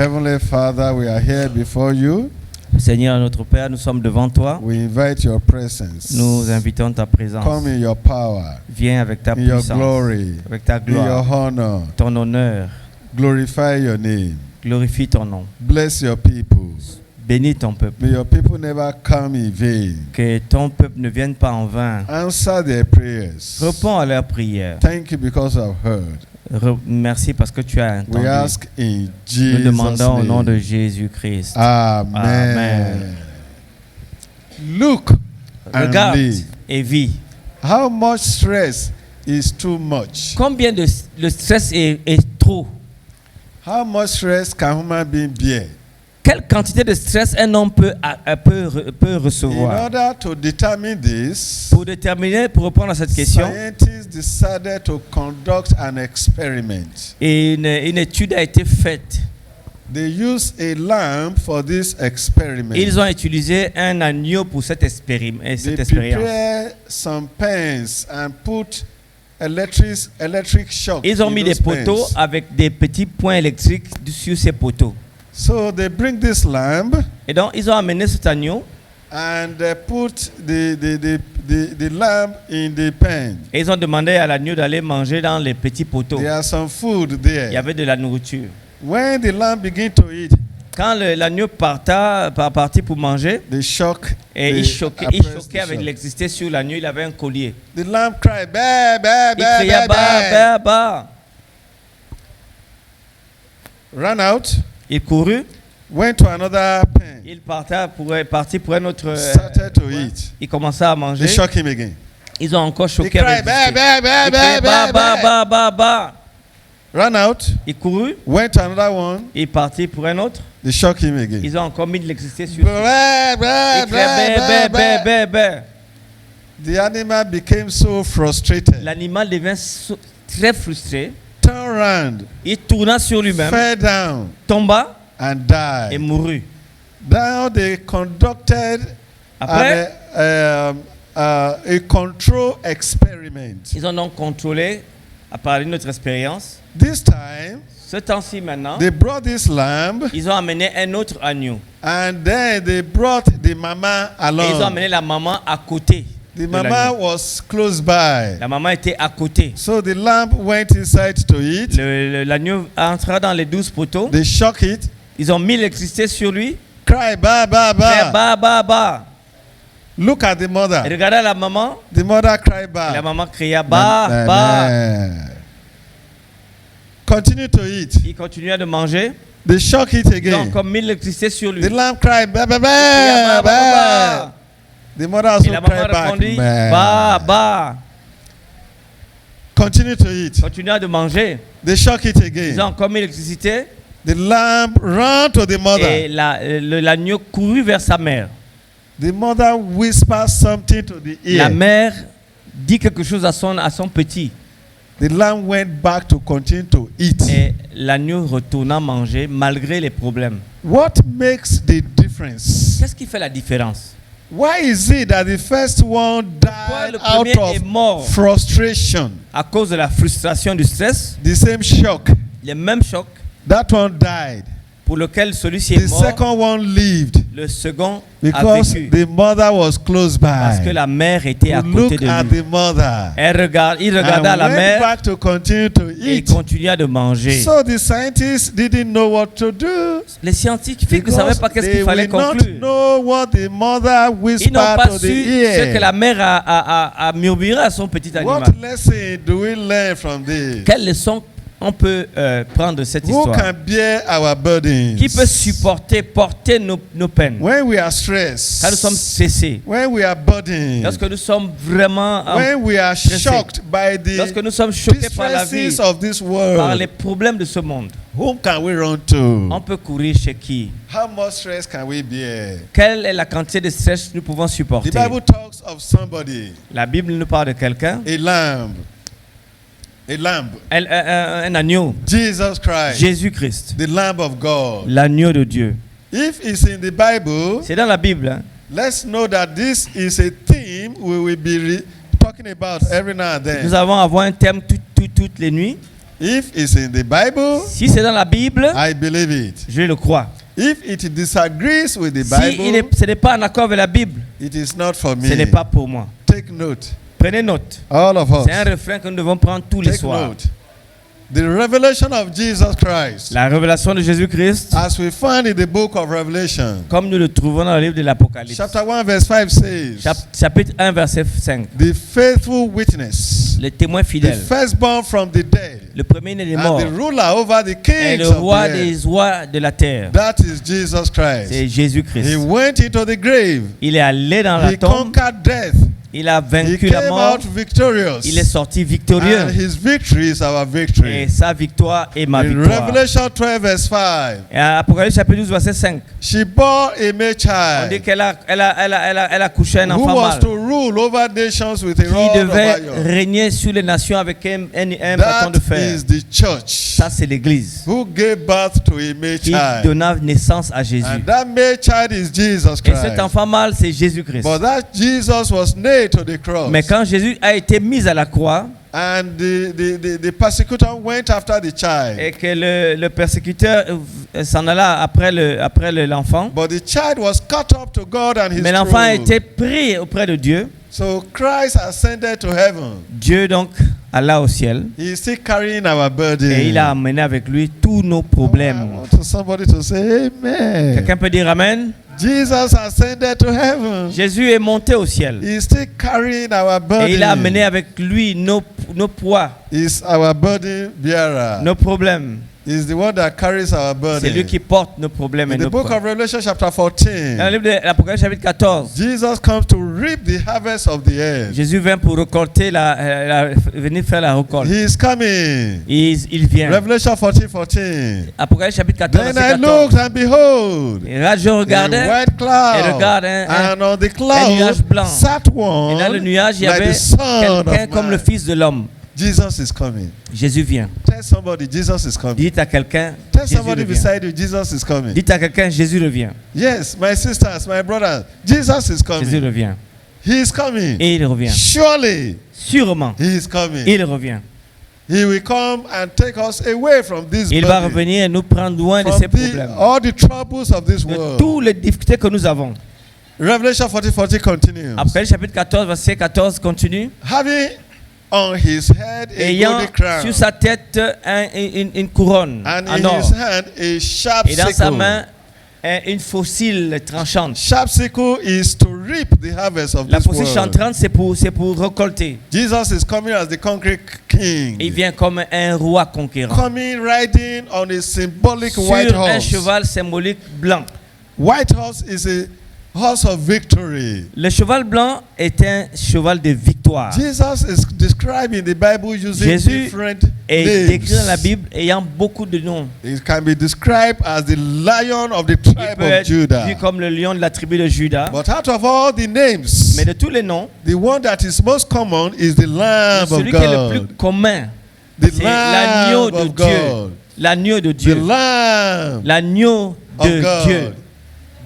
Heavenly Father, we are here before you. Seigneur notre Père, nous sommes devant toi. We invite your presence. Nous invitons ta présence. Come in your power, Viens avec ta in your puissance, glory, avec ta in gloire, your honor. ton honneur. Glorify your name. Glorifie ton nom. Bless your people. Bénis ton peuple. May your people never come in vain. Que ton peuple ne vienne pas en vain. Answer their prayers. Réponds à leurs prières. Thank you because I've heard. Merci parce que tu as We entendu. ask in Nous Jesus' demandons au nom name. de Jésus-Christ. Amen. Amen. Look and Regarde live. et vis. How much stress is too much? Combien de le stress est trop? How much stress can human being bear? Quelle quantité de stress un homme peut In recevoir? order to determine this, Pour déterminer, pour répondre à cette question, scientists decided to conduct an experiment. et une étude a été faite. They used a lamp for this experiment. Ils ont utilisé un agneau pour cette They expérience. prepared some pens and put electric shock. Ils ont in mis des those poteaux pens. avec des petits points électriques sur ces poteaux. So they bring this lamp Et donc, ils ont amené cet agneau and they put the lamp in the pen. et ils ont demandé à l'agneau d'aller manger dans les petits poteaux. There are some food Il y there. avait de la nourriture. When the lamb begin to eat, Quand l'agneau partit pour manger, they shock. et the il choquait apprentice avec shock. l'électricité sur l'agneau, il avait un collier. The lamb cried, bah, bah, Il bah, criait bah, bas, bas, bas. bah. Ran out, Il courut, went to another pen, il partit pour un autre. started to eat. Il commençait à manger. They shock him again. Ils ont encore He choqué cried, avec bah, bah, bah, Il bah, criait bas, bah, bas, bah. bas, bas, bas. Ran out, Il courut, went to another one. il partit pour un autre. They shock him again. Ils ont encore mis de l'électricité sur lui. Bah, bah, Il criait bah, bah, bé, bé, bah. bé, bé. The animal became so frustrated. L'animal devint très frustré. Turned around, Il tourna sur lui-même, fell down, tomba and et died. mourut. Now they conducted Après, a control experiment. ils ont donc contrôlé, à partir de notre expérience. This time, Ce temps-ci maintenant, they brought this lamb ils ont amené un autre agneau. and then they brought the mama Et ils ont along. amené la maman à côté. The de mama l'agneau. was close by. La maman était à côté. So the lamb went inside to eat. L'agneau entra dans les 12 poteaux. They shock it. Ils ont mis l'électricité sur lui. Cry, ba, ba, Criait ba. bas, bas, bas. Look at the Et mother. regardez la maman. The mother cried Et la back. maman criait bas, bas. Continue to eat. Il continuait de manger. They shock it Ils ont again. encore mis l'électricité sur lui. The lamb cried, ba, ba, Il criait ba, bas, bas, bas. ba. The mother Et also la maman cried back. répondit Bah. bas, bas. Continue to eat. Continuait de manger. They shock it Ils again. ont encore mis l'électricité. The lamb ran to the Et mother. l'agneau courut vers sa mère. The mother whispered something to the La ear. mère dit quelque chose à son petit. The lamb went back to continue to eat. Et l'agneau retourna manger malgré les problèmes. What makes the difference? Qu'est-ce qui fait la différence? Why is it that the first one Pourquoi died le out premier est of mort frustration? à cause de la frustration, du stress, The same shock. les mêmes chocs That one died. pour lequel celui-ci The est mort, second one lived le second a because vécu. the mother was close Parce que by. la mère était à To côté look de at lui. the mother Il regardait and la went mère back to continue to et il eat. continuait de manger. So the scientists didn't know what to do Les scientifiques ne savaient because pas qu'est-ce they qu'il fallait will not conclure. know what the mother Ils n'ont whispered pas to su the ce que la ear. mère a murmuré à son petit animal. What lesson do we learn from this? Quelle leçon on peut prendre de cette Who histoire? can bear our burdens? Qui peut porter nos peines? When we are stressed, Quand nous sommes stressés, when we are burdened, lorsque nous sommes vraiment, when we are stressés, shocked by lorsque the nous sommes choqués par la vie, distresses of this par world, les problèmes de ce monde, whom can we run to? on peut courir chez qui? How much stress can we bear? Quelle est la quantité de stress que nous pouvons supporter? The Bible talks of somebody, La Bible nous parle de quelqu'un, a lamb, un agneau, Jesus Christ, Jésus-Christ, the Lamb of God. l'agneau de Dieu. If it's in the Bible, C'est dans la Bible. Hein? let's know that this is a theme we will be talking about every now and Nous then. avons un thème toutes les nuits. If it's in the Bible, Si c'est dans la Bible, I believe it. je le crois. If it disagrees with the Si Bible, ce n'est pas en accord avec la Bible, it is not for me. ce n'est pas pour moi. Take note. Prenez note. All of us. C'est un refrain que nous devons prendre tous les Take soirs. note. The revelation of Jesus Christ, La révélation de Jésus-Christ, as we find in the book of Revelation, comme nous le trouvons dans le livre de l'Apocalypse. chapter 1, verse 5 says, Chapitre 1, verset 5. the faithful witness, Le témoin the fidèle, firstborn from the dead, le premier-né des morts, and the ruler over the et kings le of roi the des earth. rois de la terre. That is Jesus Christ. C'est He Jésus-Christ. went into the grave. Il est allé dans la He tombe, conquered death. il a He vaincu la came mort, out victorious. il est sorti victorieux. And his victory is our Et victory. sa victoire est ma In victoire. Revelation 12, verse 5, Et à Apocalypse chapitre 12, verset 5, she bore a male on dit child qu'elle a couché un who enfant was mâle to rule over nations with a qui rod of devait iron. régner sur les nations avec un bâton de That fer. is the church Ça, c'est l'Église who gave birth to a male qui child. donna naissance à Jésus. And that male child is Jesus Et cet Christ. enfant mâle, c'est Jésus-Christ. But that Jesus was nailed to the cross. Mais quand Jésus a été mis à la croix And the persecutor went after the child. et que le persécuteur s'en alla après l'enfant, But the child was caught up to God and his mais l'enfant a throne. été pris auprès de Dieu. So Christ ascended to heaven. Dieu donc alla au ciel He is still carrying our burden. et il a amené avec lui tous nos I problèmes. want somebody to say amen. Quelqu'un peut dire Amen? Jesus ascended to heaven. Jésus est monté au ciel He is still carrying our burden. et il a amené avec lui nos poids, He's our burden bearer. nos problèmes. He's the one that carries our C'est lui burden. qui porte nos problèmes et In the nos book poids. of Revelation chapter Dans le 14, livre de l'Apocalypse chapitre 14, Jesus comes to reap the harvest of the earth. Jésus vient pour récolter venir faire la récolte. He is coming. Il vient. Revelation 14:14. Apocalypse chapitre 14, Then verset I 14. looked and behold, Et là, je regardais, a white cloud, et regarde, and on the nuage blanc. cloud sat one et dans le nuage, il y like avait the son quelqu'un of comme le man. Fils de l'homme. Jesus is coming. Jésus vient. Tell somebody, Jesus is coming. Dites à quelqu'un, Tell Jésus somebody revient. beside you, Jesus is coming. Dites à quelqu'un, Jésus revient. Yes, my sisters, my brothers, Jesus is Jésus coming. revient. He is coming. Et il revient. Surely Sûrement, he is coming. il revient. He will come and take us away from this Il va burden, revenir et nous prendre loin de from ces problèmes, all the troubles of this de world. toutes les difficultés que nous avons. Revelation 40:40 continues. Après, chapitre 14, verset 14 continue. Having on his head a Ayant golden crown, sur sa tête une couronne and en in or. his hand a sharp Et dans sa sickle. main, une fossile tranchante. Sharp sickle is to reap the harvest of La this fossile world. chantrante, c'est pour récolter. Jesus is coming as the conquering king. Il vient comme un roi conquérant. Coming riding on a symbolic Sur white un horse. cheval symbolique blanc. White horse is a horse of victory. Le cheval blanc est un cheval de victoire. Jesus is described in the Bible using Jésus different est names. décrit dans la Bible ayant beaucoup de noms. It can be described as the lion of the Il tribe peut of être Judah. vu comme le lion de la tribu de Juda. But out of all the names, Mais de tous les noms, the one that is most common is the Lamb of celui qui est le plus God. commun, The c'est l'agneau Lamb de of Dieu. God. L'agneau de The Dieu. Lamb L'agneau of de God. Dieu.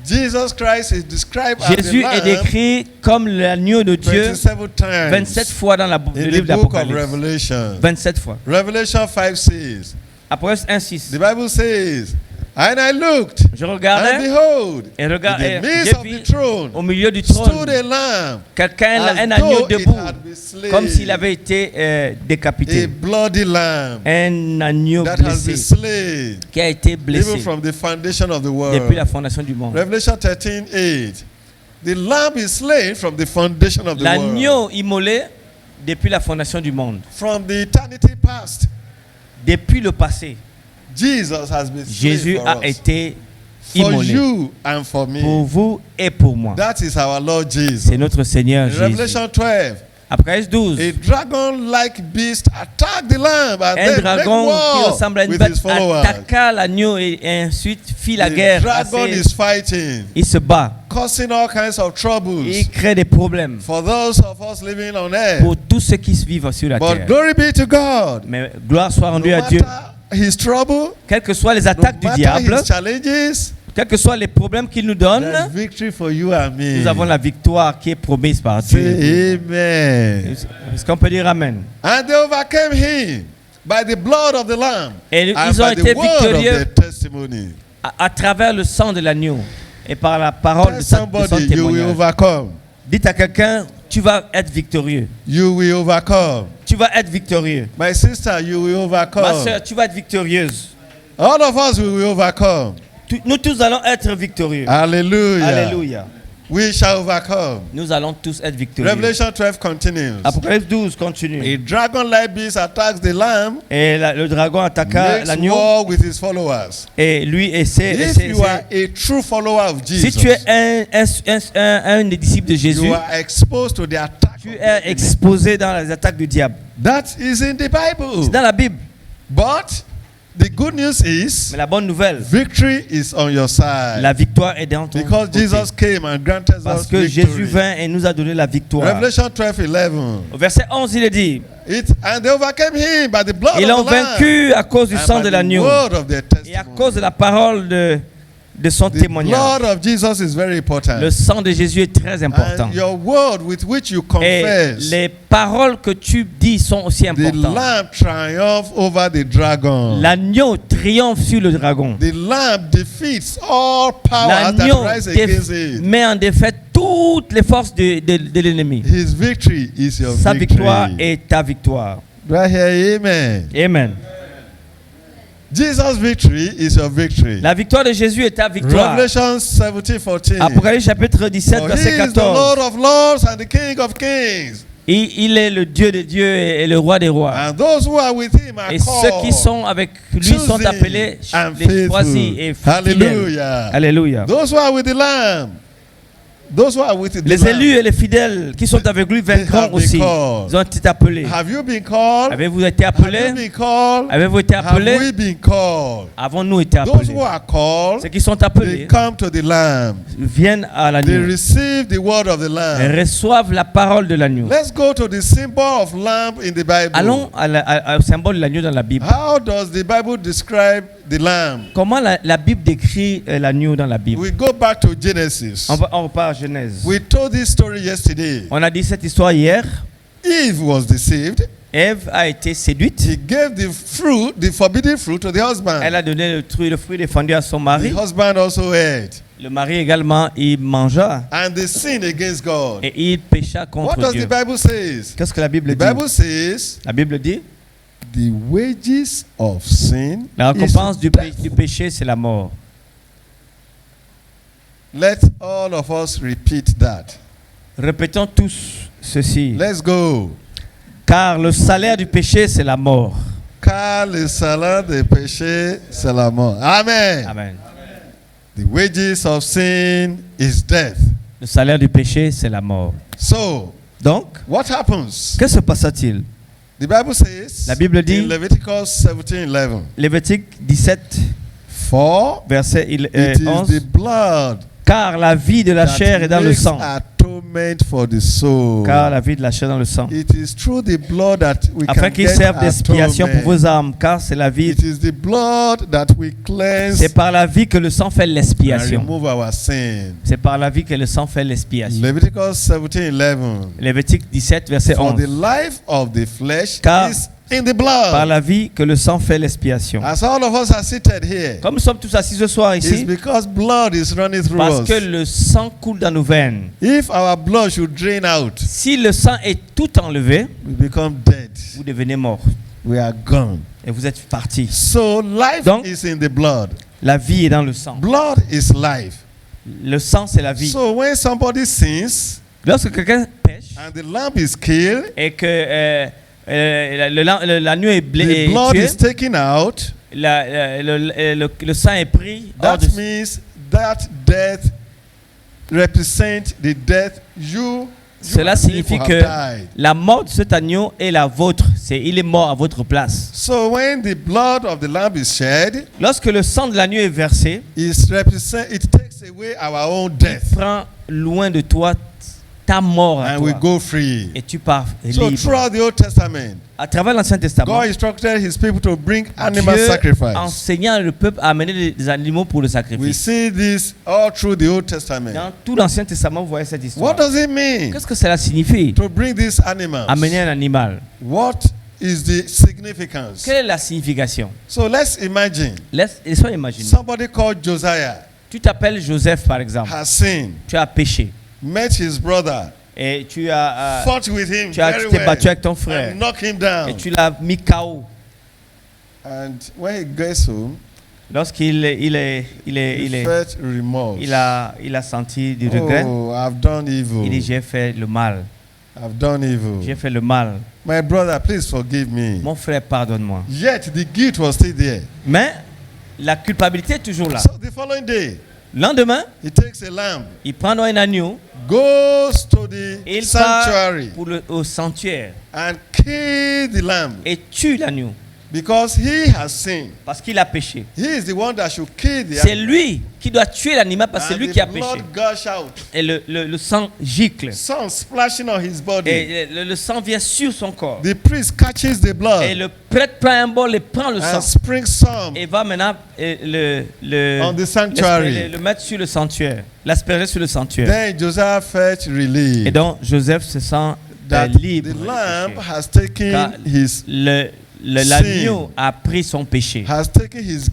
Jesus Christ is described as the Jésus est Lamb décrit comme l'agneau de Dieu 27 times 27 fois dans le in livre the book of d'Apocalypse. Revelation. 27 fois. Revelation 5 says, Apocalypse 1, 6. the Bible says, and I looked, Je and regardais behold, et in regardais, the midst j'ai of vu the throne au milieu du stood trône a lamb, quelqu'un, as un agneau though it debout, had been slain, comme s'il avait été a décapité. bloody lamb Un agneau that has been blessé, slain qui a été even blessé from the foundation of the depuis la world. fondation du monde. Revelation 13:8. The lamb is slain from the foundation of the world. L'agneau immolé depuis la fondation du monde. From the eternity past, Depuis le passé, Jesus has been slain Jésus for a us. été For immolé you and for pour me. vous et pour moi. That is our Lord Jesus. C'est notre Seigneur In Jésus. Revelation 12, Apocalypse 12, a dragon-like beast attacked the lamb and un then made dragon qui war ressemble à une with bête his followers. attaqua l'agneau et ensuite fit la The guerre. dragon is fighting, Il se bat. causing all kinds of troubles Il crée des problèmes for those of us living on earth. pour tous ceux qui vivent sur la But terre. glory be to God. Mais gloire soit No rendue à Dieu. matter his trouble, Quelles que soient les no attaques du matter diable, his challenges, quels que soient les problèmes qu'il nous donne, there's victory for you and me. nous avons la victoire qui est promise par Dieu. Say amen. Est-ce qu'on peut dire Amen? And they overcame him by the blood of the Lamb Et and ils ont by été the word of victorieux their testimony. à travers le sang de l'agneau et par la parole Tell de son somebody you will témoignage. overcome. Dites à quelqu'un, tu vas être victorieux. You will overcome. Tu vas être victorieux. My sister, you will Ma overcome. soeur, tu vas être victorieuse. All of us we will overcome. Nous tous allons être victorieux. Hallelujah. Alléluia. We shall overcome. Nous allons tous être victorieux. Revelation 12 continues. Apocalypse 12 continue. A dragon-like beast attacks the lamb, Et le dragon attaqua makes l'agneau war with his followers. et lui et If you are a true follower of Si Jesus, tu es un des disciples de Jésus, you are exposed to the attack. tu es exposé dans les attaques du diable. That is in the C'est Bible. dans la Bible. But the good news is Mais la bonne nouvelle, victory is on your side. la victoire est dans ton Because côté. Jesus came and granted Parce us que victory. Jésus vint et nous a donné la victoire. Revelation 12:11. Au verset 11, il est dit, And they overcame him by the blood ils l'ont of the Lamb vaincu à cause du and sang by de the l'agneau word of their et à testimony. cause de la parole de son The témoignage. blood of Jesus is very important. Le sang de Jésus est très important. And your word with which you Et confess, les paroles que tu dis sont aussi the importantes. lamb triumph over the dragon. L'agneau triomphe sur le dragon. The lamb defeats all powers that L'agneau rise against it. met en défaite toutes les forces de l'ennemi. His victory is your Sa victoire victory. est ta victoire. Do I hear amen? Amen. Jesus' victory is your victory. La victoire de Jésus est ta victoire. Revelation 17:14. Apocalypse chapitre 17, For verset he is the Lord 14. of lords and the King of kings. Il est le Dieu des dieux et le roi des rois. And those who are with him are Et ceux qui called, sont avec lui sont choosing appelés and les choisis faithful. et fidèles. Hallelujah. Alléluia. Those who are with the Lamb. Those who are with the Les Lamb. élus et les fidèles qui sont avec lui vaincront have been aussi. called. Ils ont été appelés. Have you been called? Avez-vous été Have appelés? you been called? Avez-vous été Have appelés? we been called? Avons-nous été Those appelés? who are called, Ceux qui sont they appelés come to the Lamb. viennent à They l'agneau receive the word of the et Lamb. reçoivent la parole de l'agneau. Let's go to the symbol of lamb in the Bible. Allons au symbole de l'agneau dans la Bible. How does the Bible describe the lamb? Comment la Bible décrit l'agneau dans la Bible? We go back to Genesis. On repart à Genèse. We told this story yesterday. On a dit cette histoire hier. Eve was deceived. Ève a été séduite. He gave the fruit, the forbidden fruit, to the husband. Elle a donné le fruit défendu à son The mari. husband also ate. Le mari également, il mangea And they sinned against God. et il pécha What contre does Dieu. the Bible say? Qu'est-ce que la Bible The dit? Bible says La Bible dit the wages of sin la récompense is du death. péché, c'est la mort. Let all of us repeat that. Répétons tous ceci. Let's go. Car le salaire du péché, c'est la mort. Car le salaire des péchés, c'est la mort. Amen. Amen. The wages of sin is death. Le salaire du péché, c'est la mort. So, Donc, what happens? que se passa-t-il? The Bible says La Bible dit- in Leviticus 17:11, Lévitique 17, for verset it is the 11. blood Car la vie de la chair est that dans le makes sang. atonement for the soul. Car la vie de la chair est dans le sang. It is through the blood that we Afin can qu'il get serve d'expiation pour atonement. vos âmes. Car c'est la vie. It is the blood that we cleanse C'est par la vie que le sang fait and l'expiation. remove our sin. C'est par la vie que le sang fait l'expiation. Leviticus 17:11. Lévitique 17, verset For 11. the life of the flesh Car is in the Par blood. la vie que le sang fait l'expiation. As all of us are seated here, Comme nous sommes tous assis ce soir it's ici, because blood is running through parce us. que le sang coule dans nos veines. If our blood should drain out, Si le sang est tout enlevé, we become dead. vous devenez mort We are gone. et vous êtes parti. So life Donc- is in the blood. La vie est dans le sang. Blood is life. Le sang, c'est la vie. So when somebody sins Lorsque quelqu'un pêche and the lamb is killed, et que l'agneau est, the blood tué, is taken out, le sang est pris. hors that de- means that death represents the death you Cela and signifie people que have died. la mort de cet agneau est la vôtre. Il est mort à votre place. So when the blood of the lamb is shed, Lorsque le sang de l'agneau est versé, it takes away our own death prends loin de toi ta mort à and we toi. go free. Et tu pars So libre. throughout the Old Testament, À travers l'Ancien Testament, God instructed his people to bring animal Dieu sacrifice. enseignant le peuple à amener des animaux pour le We sacrifice. see this all through the Old Testament. Dans tout l'Ancien Testament, vous voyez cette histoire. What does it mean Qu'est-ce que cela signifie? to bring these animals? Amener un animal. What is the significance? Quelle est la signification? So let's imagine Laissons imaginer. somebody called Josiah Tu t'appelles Joseph, par exemple. has sinned, Tu as péché. met his brother, Et tu as, fought with him tu very t'es well, battu avec ton frère. and knocked him Et down. tu l'as mis KO. And when he gets home, Lorsqu'il he felt remorse. il a senti du regret, Oh, I've done il dit evil. j'ai fait le mal. I've done J'ai evil. fait le mal. My brother, please forgive me. Mon frère, pardonne-moi. Yet the guilt was still there. Mais la culpabilité est toujours là. So the following day, Lendemain, he takes a lamb, il prend un agneau goes to the et il part sanctuary au sanctuaire and kills the lamb et tue l'agneau because he has sinned. parce qu'il a péché. He is the one that should kill the C'est animal. lui qui doit tuer l'animal parce que c'est And lui the qui a péché. blood gush out. Et le sang gicle. Some splashing on his body. Et le sang vient sur son corps. The priest catches the Et blood le prêtre prend un bol et prend le sang. and springs some Et va maintenant on the sanctuary. le mettre sur le sanctuaire. L'asperger sur le sanctuaire. Then Josiah felt Et relieved donc Joseph se sent that libre. the du lamb péché. has taken Car his l'agneau a pris son péché.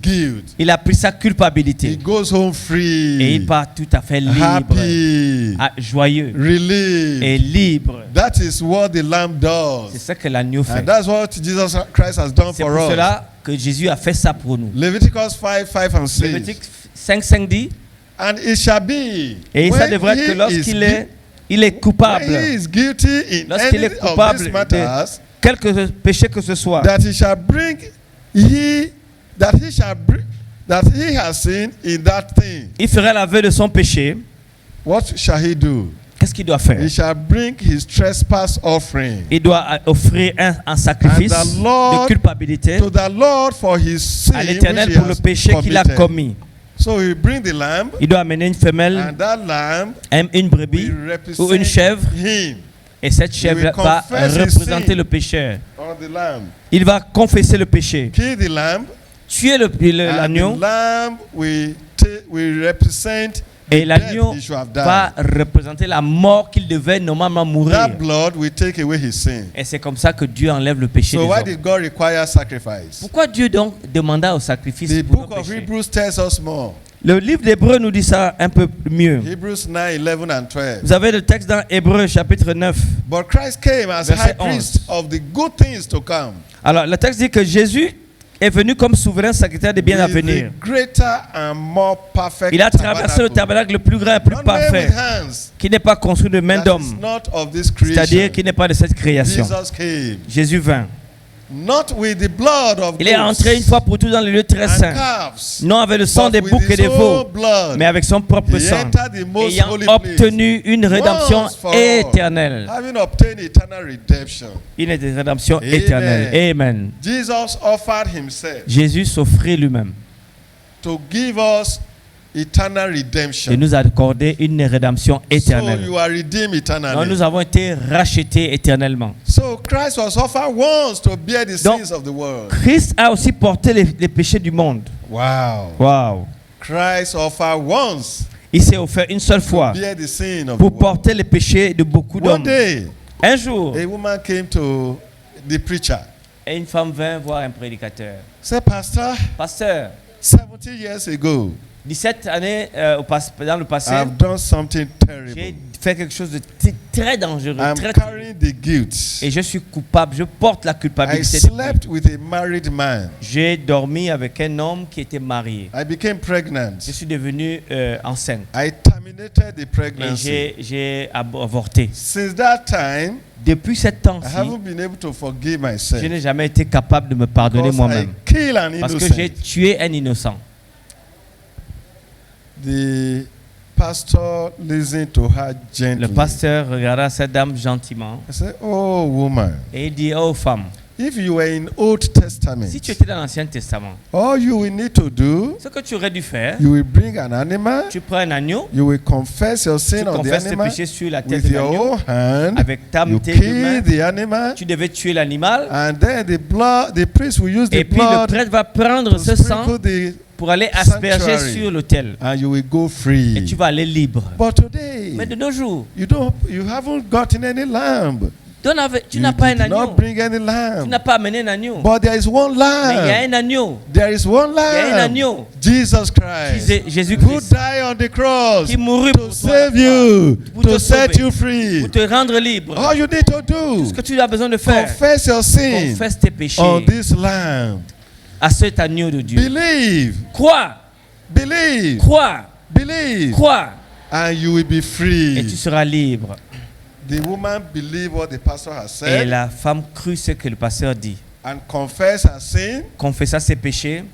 guilt. Il a pris sa He culpabilité. goes home free, Et il part tout à fait libre, happy, joyeux relieved. et libre. That is what the lamb C'est does. ça que l'agneau fait. And that's what Jesus Christ has done C'est for pour us. cela que Jésus a fait ça pour nous. Leviticus 5 and 6. Lévitique 5 dit, And it shall be et ça when devrait être que he lorsqu'il is est, il est when coupable, he is guilty in lorsqu'il any est of coupable these de matters, quelque péché que ce soit, that he shall bring that he has sinned in that thing. il ferait l'aveu de son péché. What shall he do? Qu'est-ce qu'il doit faire? He shall bring his trespass offering Il doit offrir un sacrifice And the Lord- de culpabilité to the Lord for his sin à which l'Éternel he pour le has péché qu'il a committed. commis. So he bring the lamb, Il doit amener une femelle, and that lamb une brebis will ou une represent chèvre, him et cette chèvre will va confess his représenter sin. le pécheur. on the lamb. Il va confesser le péché, Kill the lamb, tuer and l'agneau, the lamb will represent et the l'agneau death he should have va died. représenter la mort qu'il devait normalement mourir. That blood will take away his sin. Et c'est comme ça que Dieu enlève le péché So des why hommes. did God require sacrifice? Pourquoi Dieu donc demanda au sacrifice The pour book nos of péchés? Hebrews tells us more. Le livre d'Hébreux nous dit ça un peu mieux. Hebrews 9, 11 and 12. Vous avez le texte dans Hébreux chapitre 9. But Christ came as Verset high priest of the good things to come, Alors le texte dit que Jésus est venu comme souverain sacrificateur des biens à with venir. the greater and more perfect Il a traversé le tabernacle, tabernacle le plus grand et le plus not made parfait, with hands, qui n'est pas construit de main that is d'homme, not of this c'est-à-dire creation. qui n'est pas de cette création. Jesus came, Jésus vint. not with the blood of Il est goats entré une fois pour toutes dans le lieu très and saint, calves, non avec le sang but des with boucs et his des own veaux, blood. mais avec son propre He sang, entered the most ayant holy place, obtenu une rédemption once for all, éternelle. having obtained eternal redemption. Une rédemption Amen. éternelle. Amen. Jesus offered himself Jésus s'offrit lui-même to give us eternal de redemption. nous accorder une rédemption So éternelle. you are redeemed Donc eternally. nous avons été rachetés éternellement. So Christ was offered once to bear the Donc, sins of the world. Christ a aussi porté les péchés du monde. Wow. Waouh. Christ offered once Il s'est offert une seule to fois bear the sin of the pour world. porter les péchés de beaucoup One d'hommes. day, Un jour, a woman came to the preacher. et une femme vint voir un prédicateur. Said, Pastor, Pasteur, 70 years ago, 17 années dans le passé, I've done something j'ai terrible. fait quelque chose de très dangereux. I'm Très carrying the guilt. et je suis coupable, je porte la I culpabilité. slept with a married man. J'ai dormi avec un homme qui était marié. I became pregnant. Je suis devenu enceinte. I terminated the Et pregnancy. j'ai avorté. Since that time, Depuis ce I temps-ci, haven't been able to forgive je myself. n'ai jamais été capable de me pardonner Because I moi-même. kill an Parce que j'ai innocent. tué un innocent. The pastor listened to her Le gently. pasteur regarda cette dame gentiment I said, oh woman, et il dit, oh femme, if you were in Old Testament, si tu étais dans l'Ancien Testament, all you will need to do, ce que tu aurais dû faire, you will bring an animal, tu prends un agneau, you will confess your tu sin on the confesses tes animal péchés sur la tête with de l'agneau, your own hand, avec you tes deux mains, kill the animal, tu devais tuer l'animal, and then the priest will use et the puis le blood prêtre va prendre to ce sang sprinkle the, pour aller asperger sanctuary. sur l'autel. and you will go free. Et tu vas aller libre. But today, Mais de nos jours, you haven't gotten any lamb. Tu You n'as pas un did not agneau. bring any Tu lamb. n'as pas amené un agneau. But there is one Mais il y a lamb. un agneau. There is one Il y a un lamb. agneau. Jesus Christ. Who Jésus-Christ. died on the cross Qui mourut to pour toi. save you, Pour to te set sauver. you free. Pour te rendre libre. All you need to Tout ce do, que tu as besoin de faire. confess your sin Confesse tes péchés on this lamb. à cet agneau de Dieu. Believe, Crois. believe, Crois. believe, Crois. and you will be Et free. tu seras libre. The woman believed what the pastor has Et said la femme crut ce que le pasteur dit. and confessed her sin, Confessa ses péchés.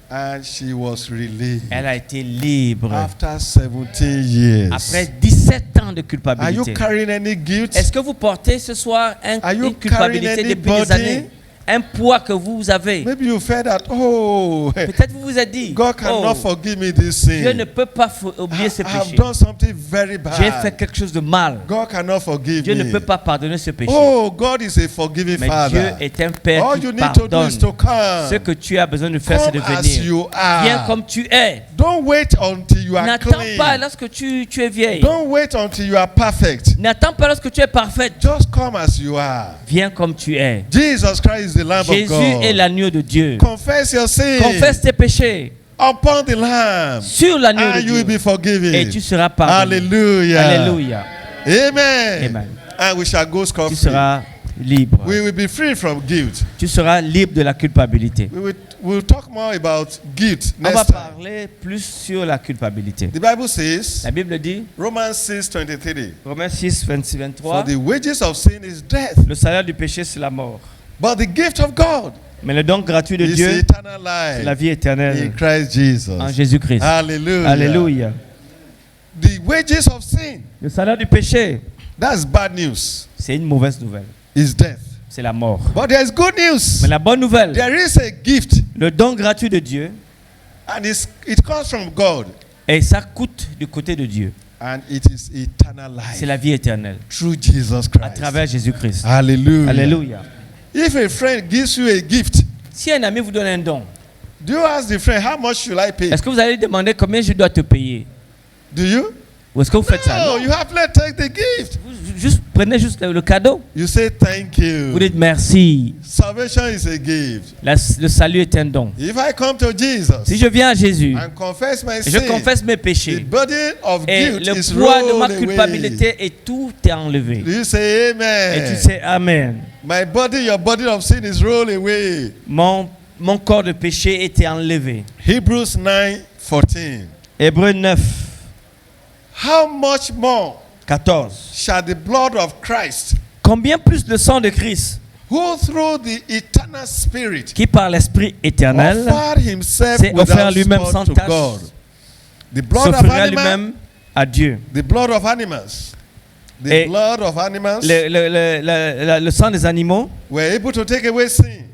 and she was released Elle a été libre. after 17 years. Après 17 ans de Are you culpabilité. carrying any guilt? Est-ce que vous portez ce soir Are you une culpabilité carrying depuis any des années? burden? Un poids que vous avez. Maybe you felt that, oh, Peut-être vous vous êtes dit, God cannot oh, forgive me this Dieu ne sin. peut pas oublier ce I have péché. done something very J'ai fait bad. quelque chose de mal. God cannot forgive Dieu ne me. peut pas pardonner ce péché. Oh, God is a forgiving Mais Dieu Father. est un Père All qui you need to do pardonne. is to Ce come. que tu as besoin de faire, c'est de Come as venir. you Viens are. comme tu es. Don't wait until you are N'attends pas clean. lorsque tu es vieille. Don't wait until you are perfect. N'attends pas lorsque tu es parfaite. Just come as you are. Viens comme tu es. Jesus Christ is the Lamb of Jésus est God. l'agneau de Dieu. Confess your sin Confesse tes péchés upon the Lamb, sur l'agneau de and you will be Dieu. forgiven. Et tu seras pardonné. Hallelujah. Alléluia. Amen. Amen. And we shall go Tu scot-free. seras libre. We will be free from guilt. Tu seras libre de la culpabilité. We'll talk more about guilt On va next time. parler plus sur la culpabilité. The Bible says, La Bible dit, Romans 6:23, Romains 6, 26, 23, for the wages of sin is death, le salaire du péché, c'est la mort. but the gift of God Mais le don gratuit de is Dieu, eternal c'est la life vie in éternelle Christ Jesus. en Jésus-Christ. Hallelujah. Alléluia. The wages of sin, Le salaire du péché, that's bad news, c'est une mauvaise nouvelle. is death. C'est la mort. But there is good news. Mais la bonne nouvelle, There is a gift, le don gratuit de Dieu, and it comes from God, et ça coûte du côté de Dieu. and it is eternal C'est life la vie éternelle through Jesus à Christ. travers Jésus-Christ. Hallelujah. Alléluia. If a friend gives you a gift, Si un ami vous donne un don, do you ask the friend, how much should I pay? est-ce que vous allez demander combien je dois te payer? Do you? Ou est-ce que vous faites ça? No, Non. you have to take the gift. Prenez juste le cadeau. You say thank Vous you. dites merci. Salvation is a gift. Le salut est un don. If I come to Jesus Si je viens à Jésus and confess my et je sin, confesse mes the péchés burden of et guilt le is poids de ma rolled away. culpabilité et tout est enlevé. You say Et tu amen. sais, Amen. My body, your body of sin is rolled away. Mon corps de péché était enlevé. Hebrews 9:14. Hébreux 9, How much more 14. shall the blood of Christ, Combien plus le sang de Christ, who through the eternal Spirit qui par l'Esprit éternel offered himself s'est offert without lui-même spot sans to tache, God, the blood of s'offrira animals, lui-même à Dieu. the blood of animals, the Et blood of animals Le sang des animaux were able to take away sin,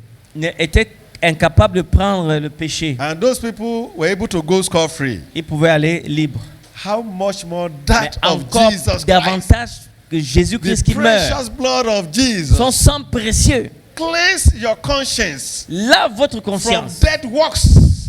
était incapable de prendre le péché. and those people were able to go scot-free. Ils pouvaient aller libres. How much more Mais that of encore Jesus Christ, davantage que Jésus-Christ the qui meurt. precious blood of Jesus, Son sang précieux cleanse your conscience lave votre from conscience dead works.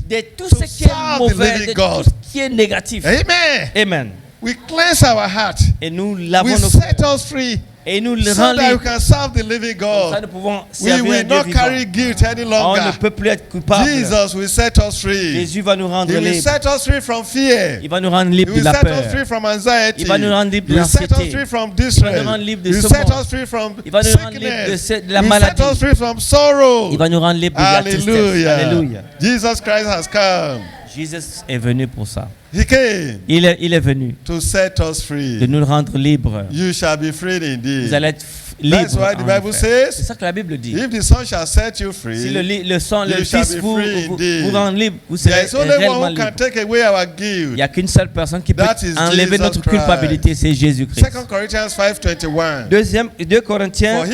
de tout to ce qui est serve the mauvais, living de God. tout ce qui est négatif. Amen. Amen. We cleanse our heart. Et nous lavons We nos set cœurs. us free Et nous le so rendons that we libres. can serve the living Comme ça, God. nous pouvons We servir un will Dieu not vivant. carry guilt any On ne longer. peut plus être coupable. Jesus will set us free. Jésus va nous rendre He will libres. set us free from fear. Il va nous rendre He libres de will la set us peur. free from anxiety. Il va nous rendre libres He de will set us l'anxiété. free from Il va distress. nous rendre libres de He will ce set monde. us free from Il va nous rendre libres sickness. de la He will maladie. set us free from sorrow. Il va nous rendre libres de la tristesse. Hallelujah. Alléluia. Jesus Christ has come. Jésus est venu pour ça. He came Il est venu to set us de free. nous rendre libres. You shall be free Vous indeed. allez être libres. That's why the en Bible effet. C'est says, ça que la Bible dit. if the Son shall set you Si free, le sang, le you shall Fils be vous, free vous, indeed. vous rend libre, vous there serez is only one réellement who libre. can take away our Il guilt. n'y a qu'une seule personne qui peut That is enlever Jesus notre Christ. culpabilité, c'est Jésus-Christ. 2 Corinthians 5:21. 2 Corinthiens,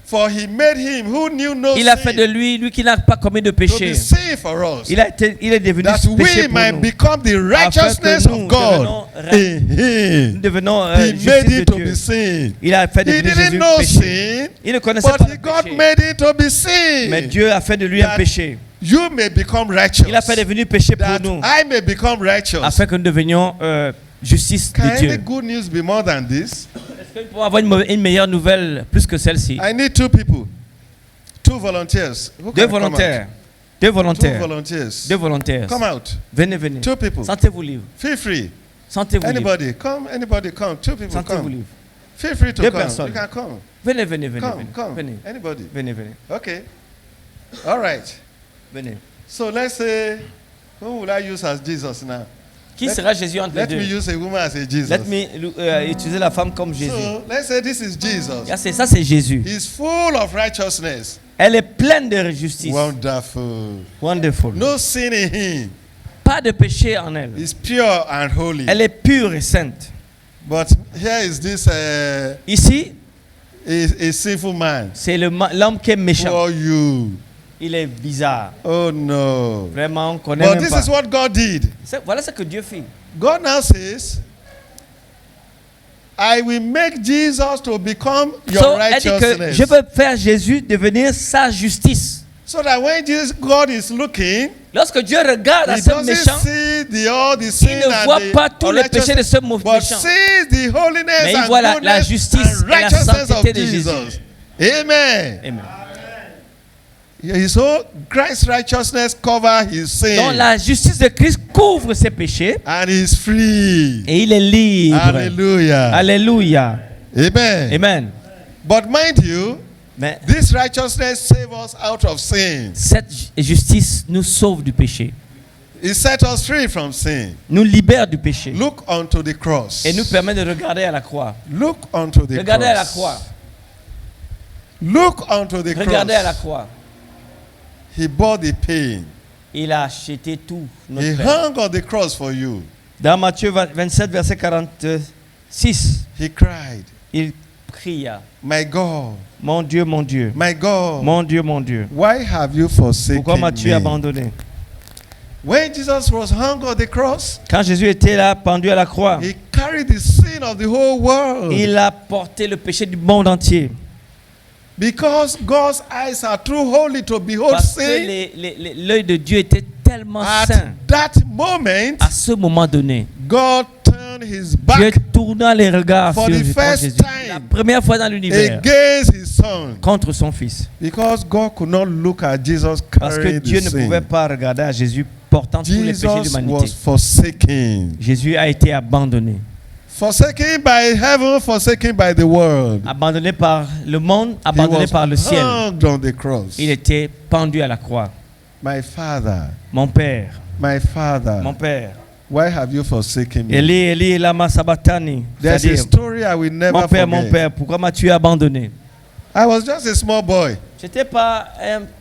For he made him who knew no il a fait de sin lui qui n'a pas commis de to péché. be sin for us, Il est devenu that péché we pour might nous. become the righteousness nous of God in Nous him. devenons He justice made de it to Dieu. be sin. Il a fait de He lui didn't Jésus know péché. sin, Il ne connaissait pas but le God péché. made it to be sin. Mais Dieu a fait de lui un That péché. You may become righteous. Il a fait devenir péché pour That nous, I may become righteous. afin que nous devenions justice Can de any Dieu. good news be more than this? Est-ce que nous pouvons avoir une meilleure nouvelle plus que celle-ci? I need 2 people. 2 volunteers. Who Deux can come out? volontaires. Deux 2 volontaires. volunteers. Deux volontaires. Come out. Venez, venez. 2 people. Sentez-vous libre. Feel free. Sentez-vous libre. Anybody come. Anybody come. 2 people Sentez-vous come. libre. Feel free to 2 come. personnes. You can come. Venez, venez, venez. Come. Venez. Come. Venez. Anybody. Venez, venez. Okay. All right. Venez. So let's say, who will I use as Jesus now? Qui sera Jésus entre les Let me deux? use a woman as a Jesus. Let me utiliser la femme comme Jésus. So let's say this is Jesus. Ça, c'est Jésus. He's full of righteousness. Elle est pleine de justice. Wonderful. Wonderful. No sin in him. Pas de péché en elle. He's pure and holy. Elle est pure et sainte. But here is this Ici, a sinful man. c'est l'homme qui est méchant. For you. Il est bizarre. Oh no. Vraiment, on connaît But même this pas. is what God did. Voilà ce que Dieu fait. God now says, I will make Jesus to become your Elle dit que righteousness. je veux faire Jésus devenir sa justice. So that when God is looking, Lorsque Dieu regarde à he ce doesn't méchant, see all the sin il ne voit and pas the tous les péchés de ce but méchant. sees the holiness Mais il and voit la goodness justice and et la righteousness sainteté of de Jésus. Jesus. Amen. Amen. So Christ's righteousness cover his sin. Donc la justice de Christ couvre ses péchés And he's free. et il est libre. Hallelujah. Alléluia. Amen. Amen. But mind you, Mais this righteousness saves us out of sin. cette justice nous sauve du péché, It set us free from sin. nous libère du péché Look unto the cross. et nous permet de regarder à la croix. Look unto the Regardez à la cross. croix. Look unto the Regardez à la cross. croix. He bore the pain. Il a acheté tout. He Notre peine. hung on the cross for you. Dans Matthieu 27, verset 46, He cried, il cria, My God, mon Dieu, mon Dieu, my God, mon Dieu, mon Dieu. why have you forsaken Pourquoi m'as-tu me? abandonné? When Jesus was hung on the cross, Quand Jésus était là, pendu à la croix, he carried the sin of the whole world. il a porté le péché du monde entier. Because God's eyes are too holy to behold Parce que sin. l'œil de Dieu était tellement saint. At that moment, À ce moment donné, God turned his Dieu back tourna les regards For sur the first Jésus. time. La première fois dans l'univers, against his son. contre son fils. Because God could not look at Jesus Parce que carrying Dieu the ne sin. pouvait pas regarder à Jésus portant tous les péchés de Jesus l'humanité. was forsaken. Jésus a été abandonné. Forsaken by heaven, forsaken by the world. Abandonné par le monde, He abandonné was par le ciel. hung on the cross. Il était pendu à la croix. My father, Mon père, my father, mon père. why have you forsaken me? Eli, Eli, lama sabatani. There's a C'est-à-dire, story I will never mon forget. père, pourquoi m'as-tu abandonné? I was just a small boy. Je n'étais pas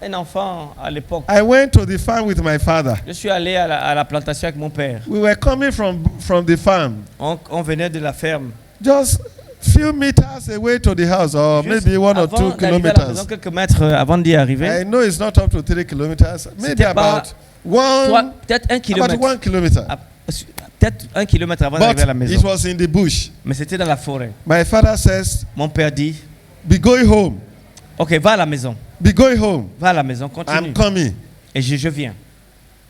un enfant à l'époque. I went to the farm with my father. Je suis allé à la plantation avec mon père. We were coming from the farm. On venait de la ferme. Just few meters away to the house, or Juste maybe 1 or avant 2 d'arriver à la maison, kilometers. quelques mètres avant d'y arriver. I know it's not up to 3 kilometers, maybe C'était pas about one, Peut-être 1 about kilomètre. 1 kilometer. Peut-être 1 kilomètre avant d'arriver à la But maison. it was in the bush. Mais c'était dans la forêt. My father says, Mon père dit, be going home, ok, va à la maison. be going home. Va à la maison, continue. I'm coming. Et je viens.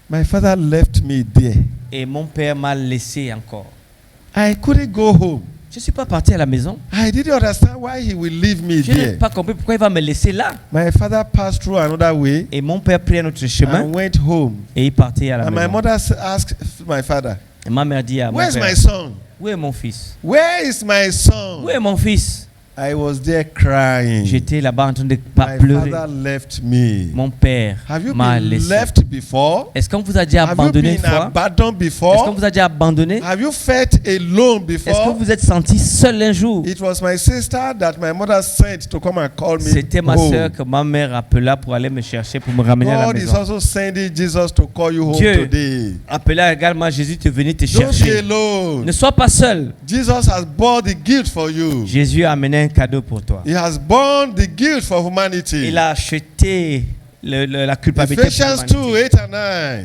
My father left me there. Et mon père m'a laissé encore. I couldn't go home. Je ne suis pas parti à la maison. I didn't understand why he will leave me Je n'ai there. pas compris pourquoi il va me laisser là. My father passed through another way Et mon père prit un autre chemin and went home. et il partit à la And my maison. mother asked my father, Et ma mère dit à mon where's père, my son? où est mon fils? Where is my son? Où est mon fils? I was there crying. J'étais là-bas en train de My pleurer. father left me. Mon père Have you m'a been laissé. left before? Est-ce qu'on vous a déjà Have you abandonné une been fois? abandoned Est-ce qu'on before? vous a déjà abandonné? Have you felt alone Est-ce que before? vous êtes senti seul un jour? It was my sister that my mother sent to come and call me C'était ma home. soeur que ma mère appela pour aller me chercher, pour me ramener à la God is maison. also sending Jesus to call you home Dieu today. appela également Jésus de venir te Don't be chercher. alone. Ne sois pas seul. Jesus has bore the guilt for you. Jésus a amené un cadeau pour toi. He has borne the guilt for humanity. Il a acheté la culpabilité pour Ephesians 2, l'humanité. 8 and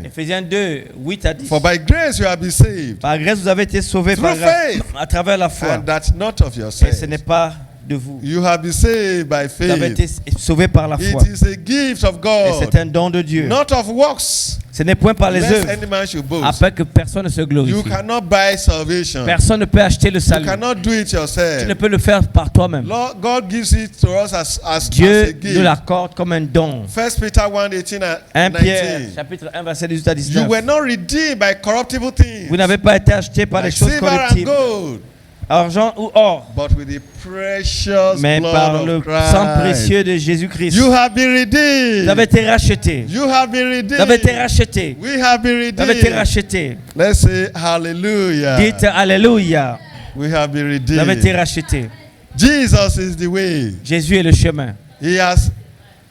9. Éphésiens 2, 8 à 10. For by grace you have been saved, Par grâce, vous avez été sauvés Through par grâce, faith. à travers la foi. and that's not of Et yourself. ce n'est pas de vous. You have been saved by Vous avez faith. été sauvés par la foi. It is a gift of Et God, c'est un don de Dieu. not of works, Ce n'est point par les lest œuvres, any man should boast. afin que personne ne se You glorifie. cannot buy salvation. Personne ne peut acheter le You salut. cannot do it Tu ne yourself. peux le faire par toi-même. Lord, God gives it to us as a Dieu nous gift. l'accorde comme un don. 1 Peter 1, 18 and 1 Pierre, 19. chapitre 1, verset 18 à You 19. were not redeemed by corruptible things, Vous n'avez pas été acheté par les like choses silver and corruptibles, gold, argent ou or, but with the precious mais par blood le of sang Christ. précieux de Jésus-Christ. You have been Vous redeemed. avez été racheté. You have been Vous avez été redeemed. racheté. We have been Vous avez été redeemed. racheté. Let's say hallelujah. Dites Alléluia. We have been Vous avez été redeemed. racheté. Jesus is the way. Jésus est le chemin. He has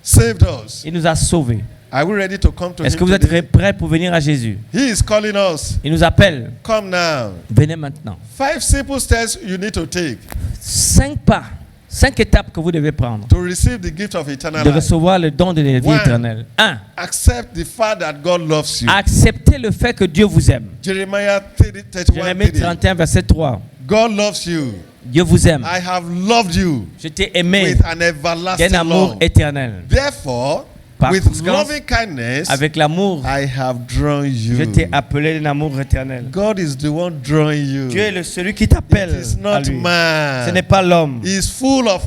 saved us. Il nous a sauvés. Are we ready to come to Est-ce him que vous êtes today? prêts pour venir à Jésus? He is calling us. Il nous appelle. Come now. Venez maintenant. 5 simple steps you need to take 5 pas, 5 étapes que vous devez prendre to receive the gift of eternal de life. recevoir le don de la vie One. éternelle. 1. Accept the fact that God loves you. Acceptez le fait que Dieu vous aime. Jeremiah 31, Jérémie 30. 31, verset 3. God loves you. Dieu vous aime. I have loved you Je t'ai aimé with an everlasting d'un amour love. éternel. Therefore, Par with conséquent, loving kindness, avec l'amour, I have drawn you. je t'ai appelé d'un amour éternel. God is the one drawing you. Dieu est celui qui t'appelle It is à not lui. man. Ce n'est pas l'homme. He is full of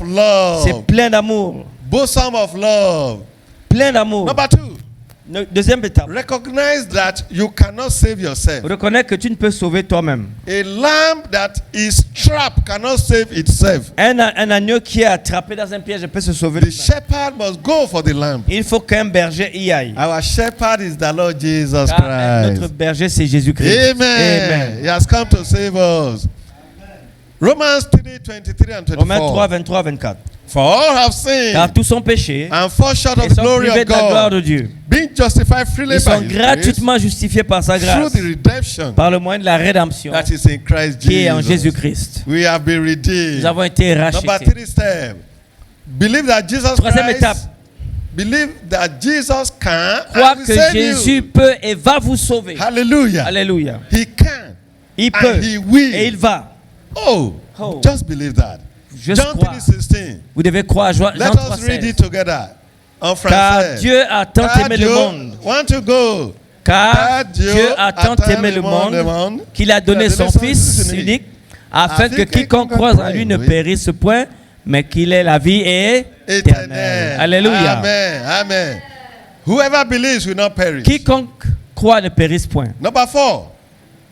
C'est love. plein d'amour. Bosom of love. Plein d'amour. Number 2, Deuxième étape. recognize that you cannot save yourself. Reconnais que tu ne peux sauver toi-même. A lamb that is trapped cannot save itself. Un agneau qui est attrapé dans un piège peut se sauver The lui-même. shepherd must go for the lamb. Il faut qu'un berger y aille. Our shepherd is the Lord Jesus Car notre Christ. berger, c'est Jésus-Christ. Amen. He has come to save us. Romans 3, 23 and Romains 3, 24. 23, 24. For all have sinned Car tous sont péchés and fall short et of the sont glory privés of de la gloire de God, Dieu. being justified freely Ils sont by His grace gratuitement justifiés par sa through grâce, the redemption par le moyen de la rédemption that is in Christ qui est en Jesus. Jésus-Christ. We have been redeemed. Nous avons été Number rachetés. 3 step. Believe that Jesus Troisième étape. Christ. Believe that Jesus can Crois and will que save Jésus you. peut et va vous sauver. Hallelujah. Alléluia. He can Il and peut He will. et il va. Oh, Oh. just believe that. Juste John croire. 3:16. Vous devez croire. Jean Let 3, us read 16. it together. En Car français. Dieu a tant Car aimé Dieu le monde. want to go. Car Dieu a tant aimé le monde qu'il a donné son Fils unique afin que quiconque croise en lui ne périsse point, mais qu'il ait la vie éternelle. Éternel. Alléluia. Amen. Amen. Whoever believes will not perish. Quiconque croit ne périsse point. Number 4.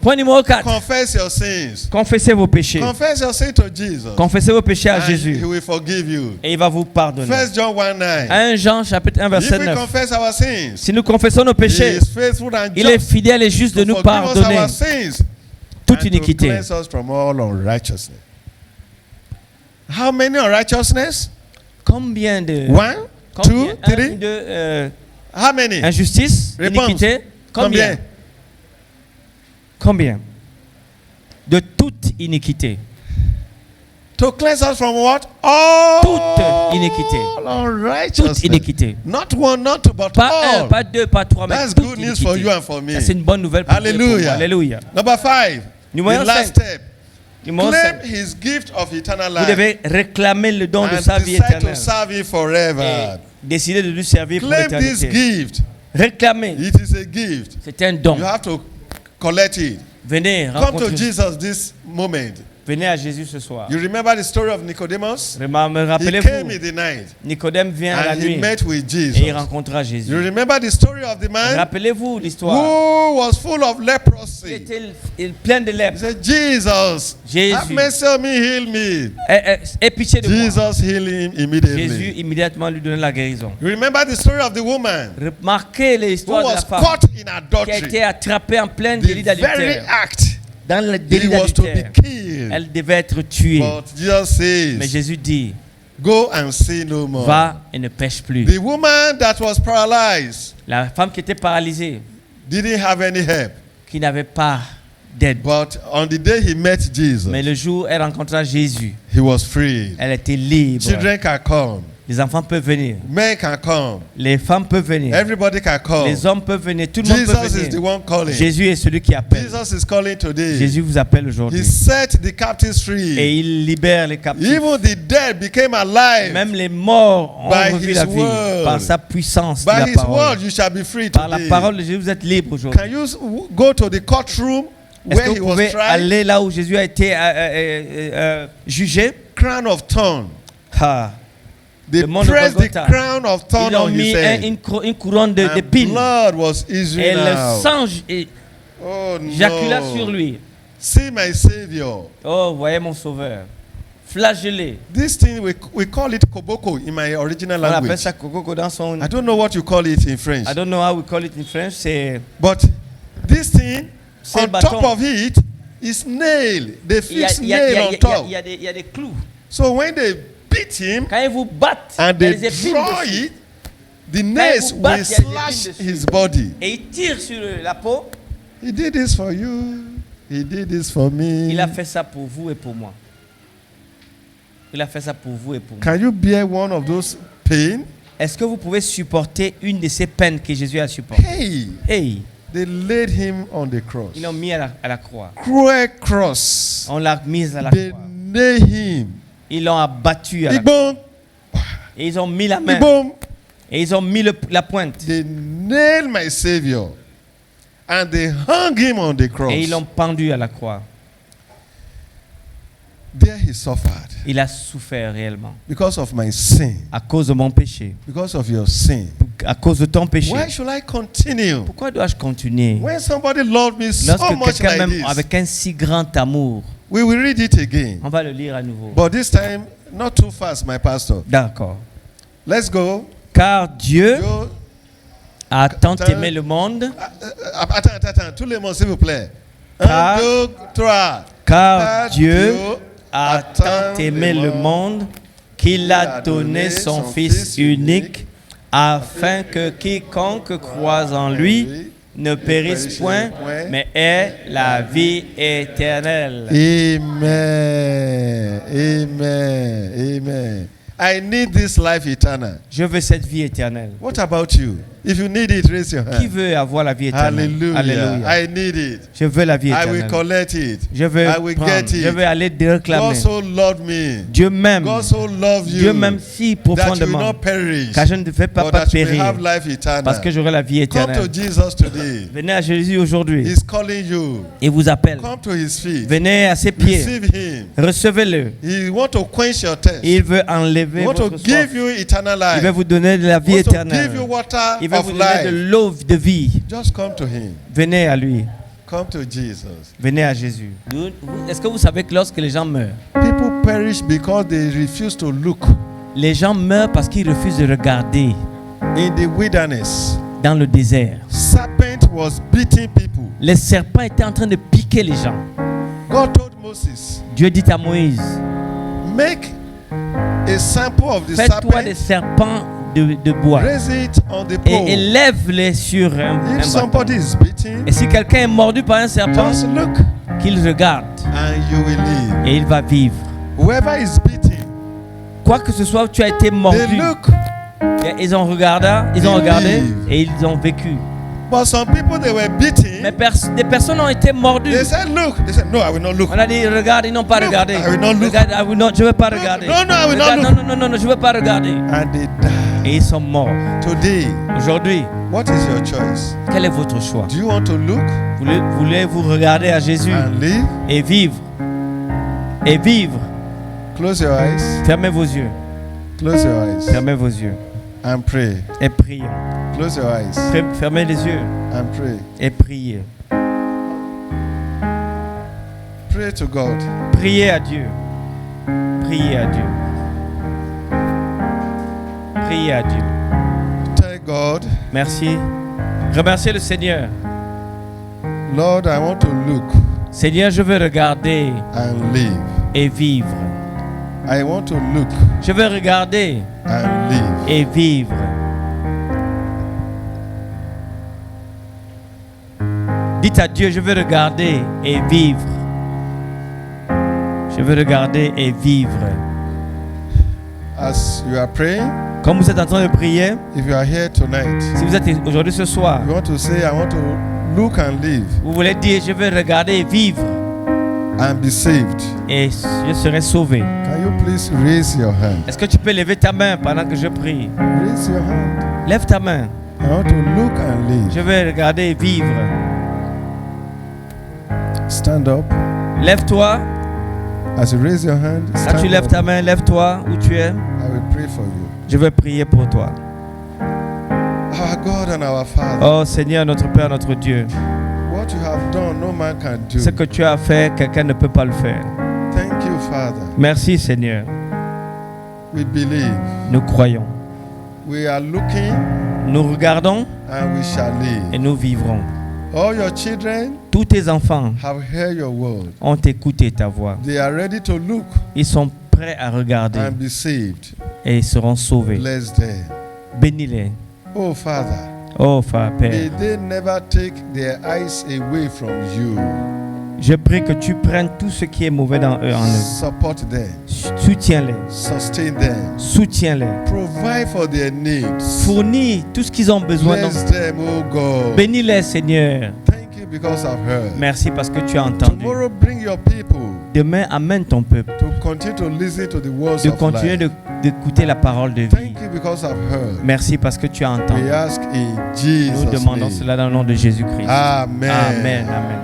Point numéro 4. Confess your sins. Confessez vos péchés. Confess your sin to Jesus. Confessez vos péchés à And He Jésus will forgive you. et il va vous pardonner. 1 John 1:9. 1 Jean chapitre 1 If verset we 9. confess our sins, Si nous confessons nos He péchés, is faithful and il est just fidèle et juste de to nous forgive us pardonner our sins toute and to iniquité. cleanse us from all unrighteousness. How many unrighteousness? Combien de 1, 2, combien, 3. de How many? injustice, Réponse. iniquité? Combien? Combien? De toute iniquité. To cleanse us from what? All Toute iniquité. unrighteousness. Toute iniquité. Not one, not two, but Pas un, all. pas deux, pas trois, mais That's toute good news for iniquité. you and for me. Ça, c'est une bonne nouvelle pour vous et pour moi. Hallelujah. Alléluia. Number 5. Numéro The last 5. step. Numéro Claim 5. His gift of eternal Vous life devez réclamer le don de and sa vie decide to éternelle. serve Him Et forever. décider de lui servir pour Claim this l'éternité. gift. Réclamer. It is a gift. C'est un don. You have to collect it. Venez Come to rencontrer. Jesus this moment. Venez à Jésus ce soir. You remember the story of Nicodemus? Me He came rappelez-vous, in the night Nicodème vient à la and he nuit met with et il Jesus. rencontra You Jésus. remember the story of the man Rappelez-vous l'histoire. who was full of Il leprosy. était plein de He lèpre. said, Jesus, Jésus. have mercy on me, heal me. Aie pitié de moi. Jesus healed him Jésus immediately. immédiatement lui donna la guérison. You remember the story of the woman Remarquez who l'histoire de la was femme caught in qui a adultery. été attrapée en plein The délit very d'adultère. act Dans le he délit was to be d'adultère, killed. elle devait être tuée. But Jesus Mais says, Jésus dit, go and sin no more. va et ne pêche plus. The woman that was paralyzed La femme qui était paralysée, didn't have any help. qui n'avait pas d'aide. But on the day he met Jesus, Mais le jour où elle rencontra Jésus, he was free. elle était libre. Children can come. Les enfants peuvent venir. Men can come. Les femmes peuvent venir. Everybody can come. Les hommes peuvent venir. Tout le monde peut Jesus is the venir. one calling. Jésus est celui qui appelle. Jesus is calling today. Jésus vous appelle He aujourd'hui. set the captives free. Et il libère les captifs. Even the dead became alive. Même les morts ont By revu his la vie word. par sa puissance de By la his parole. word, you shall be free Par la today. parole de Jésus, vous êtes libre aujourd'hui. Can you go to the courtroom Est-ce where que he vous was pouvez tried? aller là où Jésus a été jugé? Crown of thorn. Ah. They Le monde de pressed the Golgotha. crown of thorn Ils ont on mis his head. une couronne de And d'épines. blood was Et issuing le out. sang Oh jacula sur no. lui. See my Savior. Oh, voyez mon sauveur. Flagellé. This thing, we call it koboko in my original On appelle language. ça coco dans son... I don't know what you call it in French. I don't know how we call it in French. C'est... But this thing, C'est on le bâton. top of it, is nail. They Il y a- fix il y a- nail il y a- on il y a- top. il y a des- il y a des clous. So when they beat him Quand ils vous battent, and il y a they des épines draw dessus. it, the nails vous battent, will il y a des slash épines dessus. his body. Et ils tirent sur la peau. He did this for you. He did this for me. Il a fait ça pour vous et pour moi. Il a fait ça pour vous et pour moi. Can you bear one of those pain? Est-ce que vous pouvez supporter une de ces peines que Jésus a supportées? Hey, Hey, they laid him on the cross. ils l'ont mis à la croix. Cruel cross. On l'a mis à la They croix. nailed him. Ils l'ont abattu à la croix. Big bone. Et ils ont mis la Big main. bone. Et ils ont mis la pointe. They nailed my Savior. And they hung him on the cross. Et ils l'ont pendu à la croix. There he suffered. Il a souffert réellement. Because of my sin. À cause de mon péché. Because of your sin. À cause de ton péché. Why should I continue? Pourquoi dois-je continuer? When somebody loved me so Lorsque much quelqu'un like m'aime this. avec un si grand amour. We will read it again. On va le lire à nouveau. But this time, not too fast, my pastor. D'accord. Let's go. Car Dieu Go. a tant aimé le monde. Attends. Tout le monde, s'il vous plaît. Car- 1, 2, 3. Car Dieu a tant aimé le monde qu'il a donné son Fils unique afin que quiconque croise en lui ne périsse point, mais ait la vie éternelle. Amen. Amen. Amen. I need this life eternal. Je veux cette vie éternelle. What about you? If you need it, raise your Qui hand. veut avoir la vie éternelle? Hallelujah. Alléluia. I need it. Je veux la vie I will éternelle. collect it. Je veux I will prendre. get it. Je veux aller te réclamer. God so loved me. Dieu m'aime. God so loved you. Dieu m'aime si that you will profondément not perish. car je ne vais pas But that you will périr have life eternal. parce que j'aurai la vie Come éternelle. to Jesus today. Venez à Jésus aujourd'hui. He's calling you. Il vous appelle. Come to his feet. Venez à ses pieds. Receive him. Recevez-le. He want to quench your thirst. Il veut enlever He want to votre soif. give you eternal life. Il veut vous donner de la vie He wants to give éternelle. you water Il veut of vous donner de life. l'eau de vie. Just come to him. Venez à lui. Come to Jesus. Venez à Jésus. Est-ce que vous savez que lorsque les gens meurent, People perish because they refuse to look. les gens meurent parce qu'ils refusent de regarder In the wilderness, dans le désert. serpent was beating people. Les serpents étaient en train de piquer les gens. God told Moses, Dieu dit à Moïse, make a sample of the fais-toi des serpent, serpents de bois raise it on the et pole. élève-les sur un If bâton. somebody is beating, Et si quelqu'un est mordu par un serpent, just look qu'il regarde and you will live. et il va vivre. Whoever is beating, Quoi que ce soit, tu as été they mordu. look. Et ils ont regardé et ils ont vécu. But some people, they were beating. Mais des personnes ont été mordues. They said, look. They said, no, I will not look. On a dit, regarde, ils n'ont pas Look, regardé. I will not look. Regarde, je ne veux pas Look, regarder. no, I will not Regarde, look. non, je ne veux pas regarder. And they died. Et ils sont morts. Today, Aujourd'hui, what is your choice? quel est votre choix? Do you want to look Voulez-vous regarder à Jésus and live? et vivre? Et vivre. Close your eyes. Fermez vos yeux. Close your eyes Fermez vos yeux. and pray. Et prions. Close your eyes Fermez les yeux and pray. et priez. Pray to God. Priez à Dieu. Priez à Dieu. Priez à Dieu. Tell God, Merci. Remerciez le Seigneur. Lord, I want to look Seigneur, je veux regarder and live. et vivre. I want to look Je veux regarder and live. et vivre. Dites à Dieu, je veux regarder et vivre. Je veux regarder et vivre. As you are praying, Comme vous êtes en train de prier, if you are here tonight, si vous êtes aujourd'hui ce soir, you want to say, I want to look and live vous voulez dire, je vais regarder et vivre and be saved. et je serai sauvé. Can you please raise your hand? Est-ce que tu peux lever ta main pendant que je prie? Raise your hand. Lève ta main. I want to look and live. Je vais regarder et vivre. Stand up. Lève-toi. As you raise your hand, Quand stand tu lèves up. ta main, lève-toi où tu es. I will pray for you. Je vais prier pour toi. Our God and our Father, Oh Seigneur, notre Père, notre Dieu, what you have done, no man can do. ce que tu as fait, quelqu'un ne peut pas le faire. Thank you, Father. Merci Seigneur. We believe. Nous croyons. We are looking Nous regardons and we shall et live. nous vivrons. All your children Tous tes enfants have heard your word. ont écouté ta voix. They are ready to look Ils sont prêts à regarder and be saved. et ils seront sauvés. Bless them. Bénis-les. Oh, Father, Oh Père, may Père, they never take their eyes away from you. je prie que tu prennes tout ce qui est mauvais en eux. Support them. Soutiens-les. Sustain them. Soutiens-les. Provide for their needs. Fournis tout ce qu'ils ont besoin. Bless them, oh God. Bénis-les, Seigneur. Thank you because I've heard. Merci parce que tu as entendu. Tomorrow, bring your people Demain, amène ton peuple to continue to listen to the words de of continuer life. d'écouter la parole de vie. Thank you because I've heard. Merci parce que tu as entendu. We ask in Nous Jesus' demandons name. cela dans le nom de Jésus-Christ. Amen. Amen. Amen.